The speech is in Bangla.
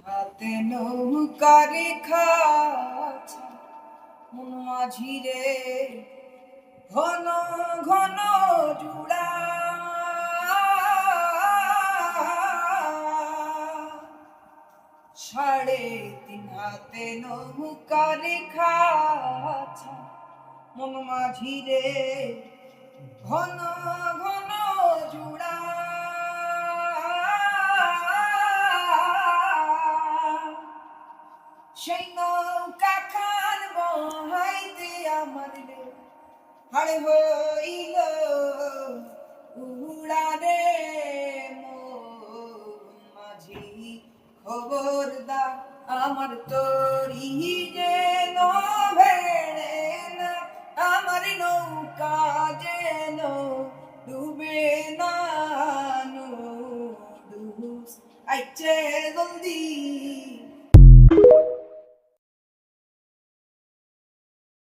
হাতে নৌকা রেখা মন মাঝিরে ঘন ঘন জুড়া সাড়ে তিন হাতে নৌকা রেখা মন মাঝিরে ঘন ঘন জুড়া সেই নৌকা খান বহাইতে আমার হাড় হইল উড়ারে মাঝি খবরদার আমার তরি যেন ভেড়ে না আমার নৌকা যেন ডুবে না ডুবুস আইছে জলদি